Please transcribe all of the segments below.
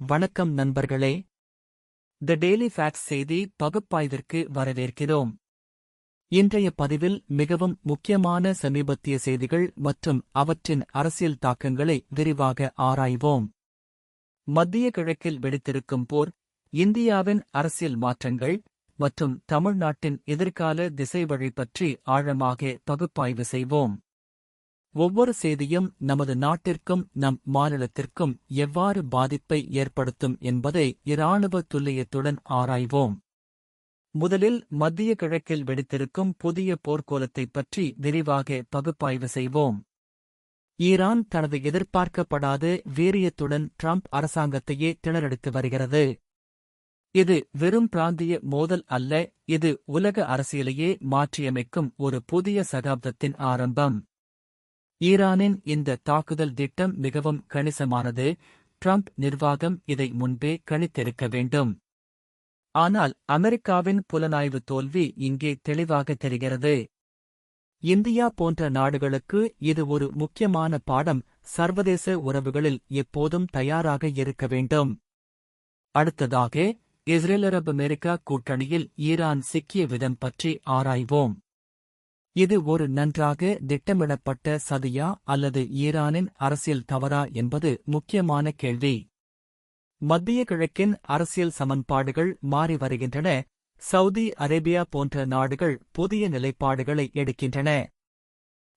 வணக்கம் நண்பர்களே. தி daily facts செய்தி பகுப்பாய்விற்கு வரவேற்கிறோம். இன்றைய பதிவில் மிகவும் முக்கியமான சமீபத்திய செய்திகள் மற்றும் அவற்றின் அரசியல் தாக்கங்களை விரிவாக ஆராய்வோம். மத்திய கிழக்கில் வெடித்திருக்கும் போர், இந்தியாவின் அரசியல் மாற்றங்கள் மற்றும் தமிழ்நாட்டின் எதிர்கால திசைவழி பற்றி ஆழமாக பகுப்பாய்வு செய்வோம். ஒவ்வொரு செய்தியும் நமது நாட்டிற்கும் நம் மாநிலத்திற்கும் எவ்வாறு பாதிப்பை ஏற்படுத்தும் என்பதை இராணுவ துல்லியத்துடன் ஆராய்வோம். முதலில் மத்திய கிழக்கில் வெடித்திருக்கும் புதிய போர்க்கோலத்தைப் பற்றி விரிவாக பகுப்பாய்வு செய்வோம். ஈரான் தனது எதிர்பார்க்கப்படாத வீரியத்துடன் ட்ரம்ப் அரசாங்கத்தையே திணறடித்து வருகிறது. இது வெறும் பிராந்திய மோதல் அல்ல, இது உலக அரசியலையே மாற்றியமைக்கும் ஒரு புதிய சகாப்தத்தின் ஆரம்பம். ஈரானின் இந்த தாக்குதல் திட்டம் மிகவும் கணிசமானது. ட்ரம்ப் நிர்வாகம் இதை முன்பே கணித்திருக்க வேண்டும். ஆனால் அமெரிக்காவின் புலனாய்வு தோல்வி இங்கே தெளிவாக தெரிகிறது. இந்தியா போன்ற நாடுகளுக்கு இது ஒரு முக்கியமான பாடம். சர்வதேச உறவுகளில் எப்போதும் தயாராக இருக்க வேண்டும். அடுத்ததாக, இஸ்ரேல்-அரபு-அமெரிக்கா கூட்டணியில் ஈரான் சிக்கிய விதம் பற்றி ஆராய்வோம். இது ஒரு நன்றாக திட்டமிடப்பட்ட சதியா அல்லது ஈரானின் அரசியல் தவறா என்பது முக்கியமான கேள்வி. மத்திய கிழக்கின் அரசியல் சமன்பாடுகள் மாறி வருகின்றன. சவுதி அரேபியா போன்ற நாடுகள் புதிய நிலைப்பாடுகளை எடுக்கின்றன.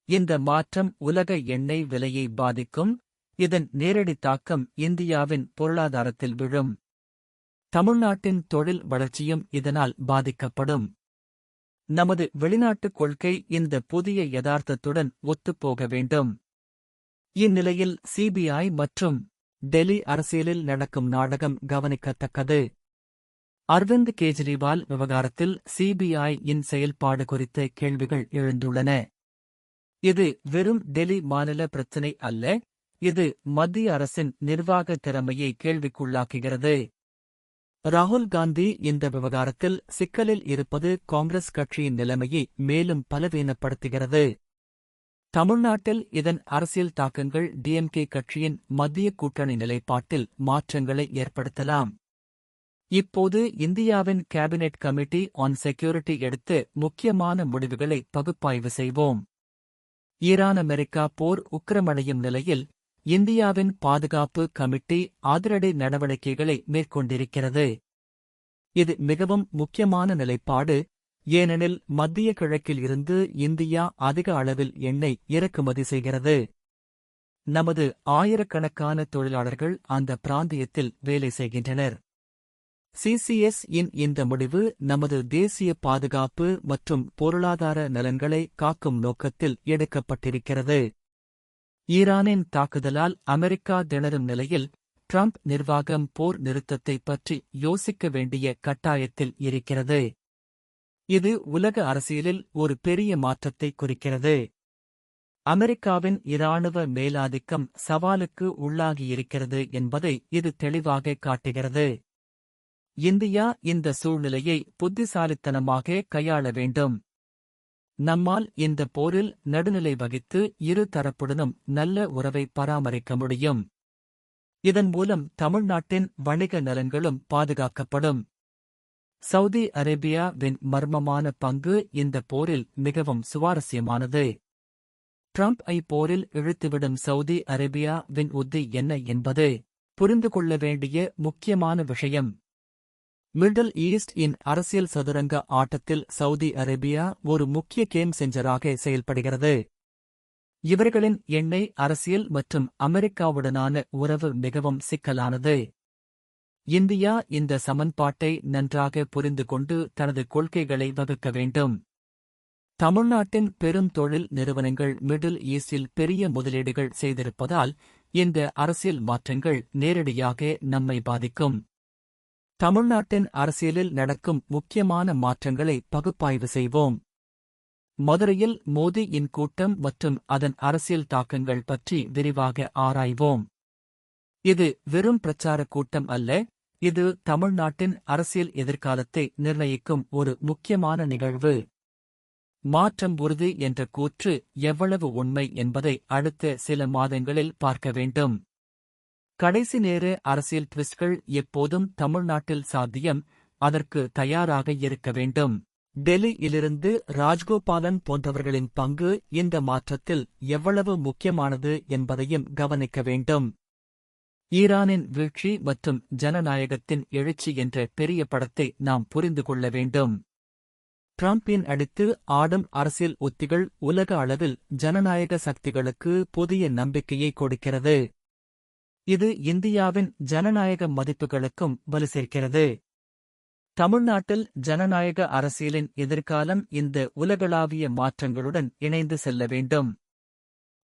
இந்த மாற்றம் உலக எண்ணெய் விலையை பாதிக்கும். இதன் நேரடி தாக்கம் இந்தியாவின் பொருளாதாரத்தில் விழும். தமிழ்நாட்டின் தொழில் வளர்ச்சியும் இதனால் பாதிக்கப்படும். நமது வெளிநாட்டுக் கொள்கை இந்த புதிய யதார்த்தத்துடன் ஒத்துப்போக வேண்டும். இந்நிலையில் சிபிஐ மற்றும் டெல்லி அரசியலில் நடக்கும் நாடகம் கவனிக்கத்தக்கது. அரவிந்த் கெஜ்ரிவால் விவகாரத்தில் சிபிஐ-இன் செயல்பாடு குறித்த கேள்விகள் எழுந்துள்ளன. இது வெறும் டெல்லி மாநில பிரச்சினை அல்ல, இது மத்திய அரசின் நிர்வாக திறமையை கேள்விக்குள்ளாக்குகிறது. ராகுல் காந்தி இந்த விவகாரத்தில் சிக்கலில் இருப்பது காங்கிரஸ் கட்சியின் நிலைமையை மேலும் பலவீனப்படுத்துகிறது. தமிழ்நாட்டில் இதன் அரசியல் தாக்கங்கள் டிஎம்கே கட்சியின் மத்திய கூட்டணி நிலைப்பாட்டில் மாற்றங்களை ஏற்படுத்தலாம். இப்போது இந்தியாவின் கேபினெட் கமிட்டி ஆன் செக்யூரிட்டி எடுத்து முக்கியமான முடிவுகளை பகுப்பாய்வு செய்வோம். ஈரான்-அமெரிக்கா போர் உக்கிரமடையும் நிலையில் இந்தியாவின் பாதுகாப்பு கமிட்டி அதிரடி நடவடிக்கைகளை மேற்கொண்டிருக்கிறது. இது மிகவும் முக்கியமான நிலைப்பாடு, ஏனெனில் மத்திய கிழக்கில் இருந்து இந்தியா அதிக அளவில் எண்ணெய் இறக்குமதி செய்கிறது. நமது ஆயிரக்கணக்கான தொழிலாளர்கள் அந்த பிராந்தியத்தில் வேலை செய்கின்றனர். சிசிஎஸ்-இன் இந்த முடிவு நமது தேசிய பாதுகாப்பு மற்றும் பொருளாதார நலன்களை காக்கும் நோக்கத்தில் எடுக்கப்பட்டிருக்கிறது. ஈரானின் தாக்குதலால் அமெரிக்கா திணறும் நிலையில் ட்ரம்ப் நிர்வாகம் போர் நிறுத்தத்தைப் பற்றி யோசிக்க வேண்டிய கட்டாயத்தில் இருக்கிறது. இது உலக அரசியலில் ஒரு பெரிய மாற்றத்தை குறிக்கிறது. அமெரிக்காவின் இராணுவ மேலாதிக்கம் சவாலுக்கு உள்ளாகியிருக்கிறது என்பதை இது தெளிவாக காட்டுகிறது. இந்தியா இந்த சூழ்நிலையை புத்திசாலித்தனமாக கையாள வேண்டும். நம்மால் இந்த போரில் நடுநிலை வகித்து இரு தரப்புடனும் நல்ல உறவை பராமரிக்க முடியும். இதன் மூலம் தமிழ்நாட்டின் வணிக நலன்களும் பாதுகாக்கப்படும். சவுதி அரேபியாவின் மர்மமான பங்கு இந்த போரில் மிகவும் சுவாரஸ்யமானது. ட்ரம்ப்-ஐ போரில் இழுத்துவிடும் சவுதி அரேபியாவின் உத்தி என்ன என்பது புரிந்து கொள்ள வேண்டிய முக்கியமான விஷயம். மிடில் ஈஸ்ட்-இன் அரசியல் சதுரங்க ஆட்டத்தில் சவுதி அரேபியா ஒரு முக்கிய கேம் செஞ்சராக செயல்படுகிறது. இவர்களின் எண்ணெய் அரசியல் மற்றும் அமெரிக்காவுடனான உறவு மிகவும் சிக்கலானது. இந்தியா இந்த சமன்பாட்டை நன்றாக புரிந்து கொண்டு தனது கொள்கைகளை வகுக்க வேண்டும். தமிழ்நாட்டின் பெரும் தொழில் நிறுவனங்கள் மிடில் ஈஸ்டில் பெரிய முதலீடுகள் செய்திருப்பதால் இந்த அரசியல் மாற்றங்கள் நேரடியாக நம்மை பாதிக்கும். தமிழ்நாட்டின் அரசியலில் நடக்கும் முக்கியமான மாற்றங்களை பகுப்பாய்வு செய்வோம். மதுரையில் மோடி-இன் கூட்டம் மற்றும் அதன் அரசியல் தாக்கங்கள் பற்றி விரிவாக ஆராய்வோம். இது வெறும் பிரச்சார கூட்டம் அல்ல, இது தமிழ்நாட்டின் அரசியல் எதிர்காலத்தை நிர்ணயிக்கும் ஒரு முக்கியமான நிகழ்வு. மாற்றம் உறுதி என்ற கூற்று எவ்வளவு உண்மை என்பதை அடுத்த சில மாதங்களில் பார்க்க வேண்டும். கடைசி நேர அரசியல் ட்விஸ்ட்கள் எப்போதும் தமிழ்நாட்டில் சாத்தியம், அதற்கு தயாராக இருக்க வேண்டும். டெல்லியிலிருந்து ராஜ்கோபாலன் போன்றவர்களின் பங்கு இந்த மாற்றத்தில் எவ்வளவு முக்கியமானது என்பதையும் கவனிக்க வேண்டும். ஈரானின் வீழ்ச்சி மற்றும் ஜனநாயகத்தின் எழுச்சி என்ற பெரிய படத்தை நாம் புரிந்து கொள்ள வேண்டும். டிரம்பின் அடுத்து ஆடும் அரசியல் உத்திகள் உலக அளவில் ஜனநாயக சக்திகளுக்கு புதிய நம்பிக்கையை கொடுக்கிறது. இது இந்தியாவின் ஜனநாயக மதிப்புகளுக்கும் வலு சேர்க்கிறது. தமிழ்நாட்டில் ஜனநாயக அரசியலின் எதிர்காலம் இந்த உலகளாவிய மாற்றங்களுடன் இணைந்து செல்ல வேண்டும்.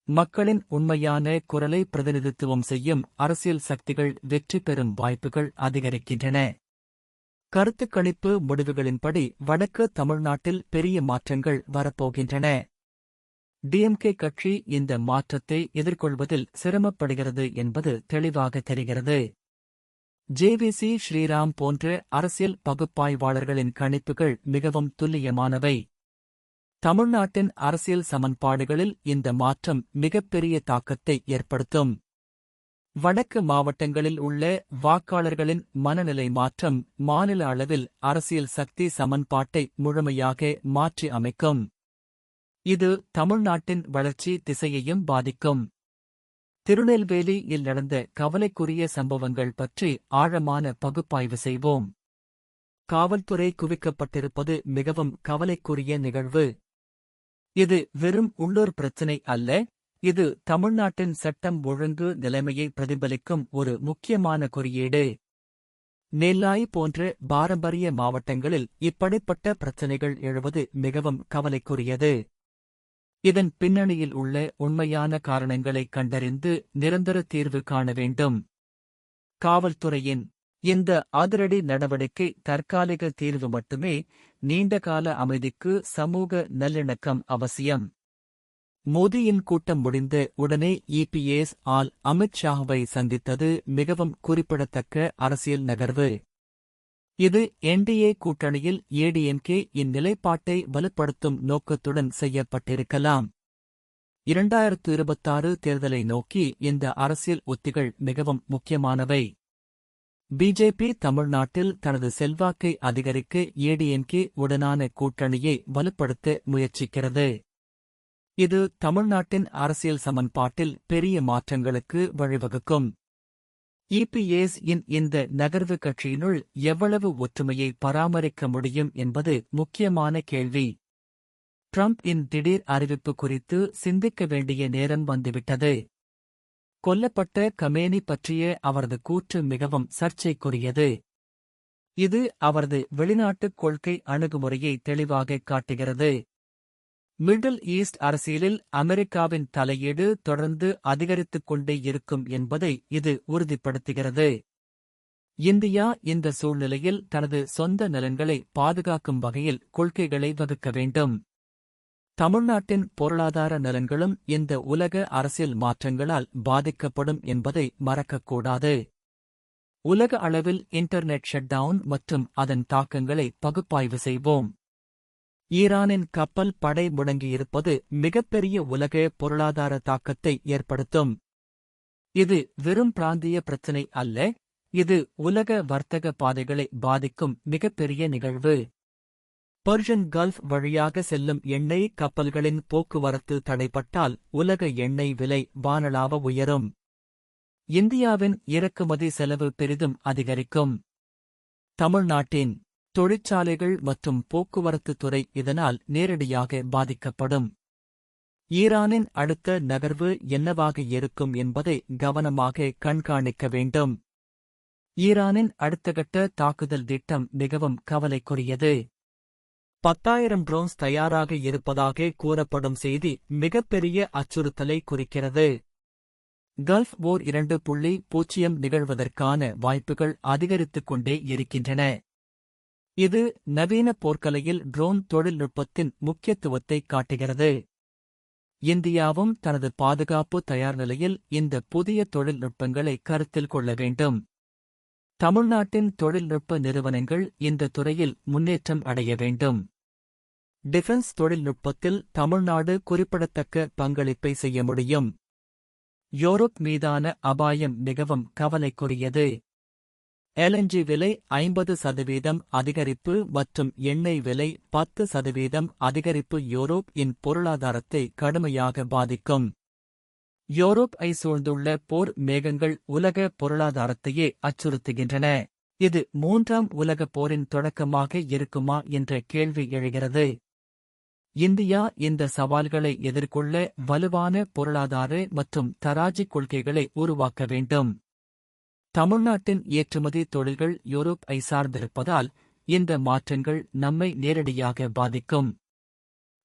மக்களின் உண்மையான குரலை பிரதிநிதித்துவம் செய்யும் அரசியல் சக்திகள் வெற்றி பெறும் வாய்ப்புகள் அதிகரிக்கின்றன. கருத்துக் கணிப்பு முடிவுகளின்படி வடக்கு தமிழ்நாட்டில் பெரிய மாற்றங்கள் வரப்போகின்றன. டிஎம்கே கட்சி இந்த மாற்றத்தை எதிர்கொள்வதில் சிரமப்படுகிறது என்பது தெளிவாக தெரிகிறது. ஜேவிசி ஸ்ரீராம் போன்ற அரசியல் பகுப்பாய்வாளர்களின் கணிப்புகள் மிகவும் துல்லியமானவை. தமிழ்நாட்டின் அரசியல் சமன்பாடுகளில் இந்த மாற்றம் மிகப்பெரிய தாக்கத்தை ஏற்படுத்தும். வடக்கு மாவட்டங்களில் உள்ள வாக்காளர்களின் மனநிலை மாற்றம் மாநில அளவில் அரசியல் சக்தி சமன்பாட்டை முழுமையாக மாற்றி அமைக்கும். இது தமிழ்நாட்டின் வளர்ச்சி திசையையும் பாதிக்கும். திருநெல்வேலியில் நடந்த கவலைக்குரிய சம்பவங்கள் பற்றி ஆழமான பகுப்பாய்வு செய்வோம். காவல்துறை குவிக்கப்பட்டிருப்பது மிகவும் கவலைக்குரிய நிகழ்வு. இது வெறும் உள்ளூர் பிரச்சினை அல்ல, இது தமிழ்நாட்டின் சட்டம் ஒழுங்கு நிலைமையை பிரதிபலிக்கும் ஒரு முக்கியமான குறியீடு. நெல்லாய் போன்ற பாரம்பரிய மாவட்டங்களில் இப்படிப்பட்ட பிரச்சினைகள் எழுவது மிகவும் கவலைக்குரியது. இதன் பின்னணியில் உள்ள உண்மையான காரணங்களை கண்டறிந்து நிரந்தர தீர்வு காண வேண்டும். காவல்துறையின் இந்த அதிரடி நடவடிக்கை தற்காலிக தீர்வு மட்டுமே, நீண்டகால அமைதிக்கு சமூக நல்லிணக்கம் அவசியம். மோடியின் கூட்டம் முடிந்த உடனே இபிஎஸ் ஆல் அமித் ஷாவை சந்தித்தது மிகவும் குறிப்பிடத்தக்க அரசியல் நகர்வு. இது என்டிஏ கூட்டணியில் ஏடிஎம்கே இந்நிலைப்பாட்டை வலுப்படுத்தும் நோக்கத்துடன் செய்யப்பட்டிருக்கலாம். 2026 தேர்தலை நோக்கி இந்த அரசியல் உத்திகள் மிகவும் முக்கியமானவை. பிஜேபி தமிழ்நாட்டில் தனது செல்வாக்கை அதிகரிக்க ஏடிஎம்கே உடனான கூட்டணியை வலுப்படுத்த முயற்சிக்கிறது. இது தமிழ்நாட்டின் அரசியல் சமன்பாட்டில் பெரிய மாற்றங்களுக்கு வழிவகுக்கும். இபிஎஸ் இந்த நகர்வு கட்சியினுள் எவ்வளவு ஒற்றுமையை பராமரிக்க முடியும் என்பது முக்கியமான கேள்வி. டிரம்பின் திடீர் அறிவிப்பு குறித்து சிந்திக்க வேண்டிய நேரம் வந்துவிட்டது. கொல்லப்பட்ட கமேனி பற்றிய அவரது கூற்று மிகவும் சர்ச்சைக்குரியது. இது அவரது வெளிநாட்டுக் கொள்கை அணுகுமுறையை தெளிவாக காட்டுகிறது. மிடில் ஈஸ்ட் அரசியலில் அமெரிக்காவின் தலையீடு தொடர்ந்து அதிகரித்துக் கொண்டே இருக்கும் என்பதை இது உறுதிப்படுத்துகிறது. இந்தியா இந்த சூழ்நிலையில் தனது சொந்த நலன்களை பாதுகாக்கும் வகையில் கொள்கைகளை வகுக்க வேண்டும். தமிழ்நாட்டின் பொருளாதார நலன்களும் இந்த உலக அரசியல் மாற்றங்களால் பாதிக்கப்படும் என்பதை மறக்கக்கூடாது. உலக அளவில் இன்டர்நெட் ஷட்டவுன் மற்றும் அதன் தாக்கங்களை பகுப்பாய்வு செய்வோம். ஈரானின் கப்பல் படை முடங்கியிருப்பது மிகப்பெரிய உலக பொருளாதார தாக்கத்தை ஏற்படுத்தும். இது வெறும் பிராந்திய பிரச்சினை அல்ல, இது உலக வர்த்தக பாதைகளை பாதிக்கும் மிகப்பெரிய நிகழ்வு. பெர்ஷியன் கல்ஃப் வழியாக செல்லும் எண்ணெய் கப்பல்களின் போக்குவரத்து தடைப்பட்டால் உலக எண்ணெய் விலை வானளாவ உயரும். இந்தியாவின் இறக்குமதி செலவு பெரிதும் அதிகரிக்கும். தமிழ்நாட்டின் தொழிற்சாலைகள் மற்றும் போக்குவரத்து துறை இதனால் நேரடியாக பாதிக்கப்படும். ஈரானின் அடுத்த நகர்வு என்னவாக இருக்கும் என்பதை கவனமாக கண்காணிக்க வேண்டும். ஈரானின் அடுத்தகட்ட தாக்குதல் திட்டம் மிகவும் கவலைக்குரியது. 10,000 ட்ரோன்ஸ் தயாராக இருப்பதாக கூறப்படும் செய்தி மிகப்பெரிய அச்சுறுத்தலை குறிக்கிறது. கல்ஃப் போர் 2.0 நிகழ்வதற்கான வாய்ப்புகள் அதிகரித்துக் கொண்டே இருக்கின்றன. இது நவீன போர்க்கலையில் ட்ரோன் தொழில்நுட்பத்தின் முக்கியத்துவத்தை காட்டுகிறது. இந்தியாவும் தனது பாதுகாப்பு தயார் நிலையில் இந்த புதிய தொழில்நுட்பங்களை கருத்தில் கொள்ள வேண்டும். தமிழ்நாட்டின் தொழில்நுட்ப நிறுவனங்கள் இந்த துறையில் முன்னேற்றம் அடைய வேண்டும். டிஃபென்ஸ் தொழில்நுட்பத்தில் தமிழ்நாடு குறிப்பிடத்தக்க பங்களிப்பை செய்ய முடியும். யூரோப் மீதான அபாயம் மிகவும் கவலைக்குரியது. LNG விலை 50% அதிகரிப்பு மற்றும் எண்ணெய் விலை 10% அதிகரிப்பு யூரோப் இன் பொருளாதாரத்தை கடுமையாக பாதிக்கும். யூரோப்பை சூழ்ந்துள்ள போர் மேகங்கள் உலக பொருளாதாரத்தையே அச்சுறுத்துகின்றன. இது 3ஆம் உலகப் போரின் தொடக்கமாக இருக்குமா என்ற கேள்வி எழுகிறது. இந்தியா இந்த சவால்களை எதிர்கொள்ள வலுவான பொருளாதார மற்றும் தராஜிக் கொள்கைகளை உருவாக்க வேண்டும். தமிழ்நாட்டின் ஏற்றுமதி தொழில்கள் யூரோப்பை சார்ந்திருப்பதால் இந்த மாற்றங்கள் நம்மை நேரடியாக பாதிக்கும்.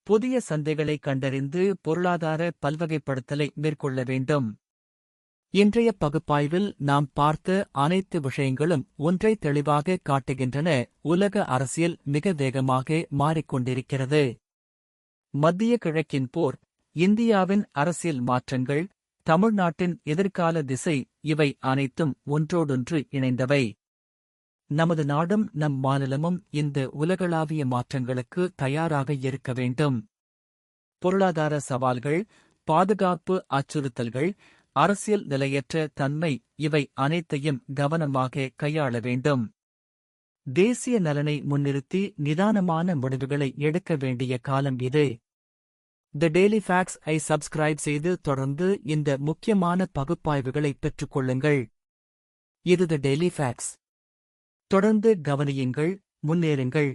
புதிய சந்தைகளை கண்டறிந்து பொருளாதார பல்வகைப்படுத்தலை மேற்கொள்ள வேண்டும். இன்றைய பகுப்பாய்வில் நாம் பார்த்த அனைத்து விஷயங்களும் ஒன்றை தெளிவாக காட்டுகின்றன: உலக அரசியல் மிக வேகமாக மாறிக்கொண்டிருக்கிறது. மத்திய கிழக்கின் போர், இந்தியாவின் அரசியல் மாற்றங்கள், தமிழ்நாட்டின் எதிர்கால திசை, இவை அனைத்தும் ஒன்றோடொன்று இணைந்தவை. நமது நாடும் நம் மாநிலமும் இந்த உலகளாவிய மாற்றங்களுக்கு தயாராக இருக்க வேண்டும். பொருளாதார சவால்கள், பாதுகாப்பு அச்சுறுத்தல்கள், அரசியல் நிலையற்ற தன்மை, இவை அனைத்தையும் கவனமாக கையாள வேண்டும். தேசிய நலனை முன்னிறுத்தி நிதானமான முடிவுகளை எடுக்க வேண்டிய காலம் இது. தி டெய்லி ஃபேக்ட்ஸ் ஐ சப்ஸ்கிரைப் செய்து தொடர்ந்து இந்த முக்கியமான பகுப்பாய்வுகளை பெற்றுக்கொள்ளுங்கள். இது தி டெய்லி ஃபேக்ட்ஸ். தொடர்ந்து கவனியுங்கள், முன்னேறுங்கள்.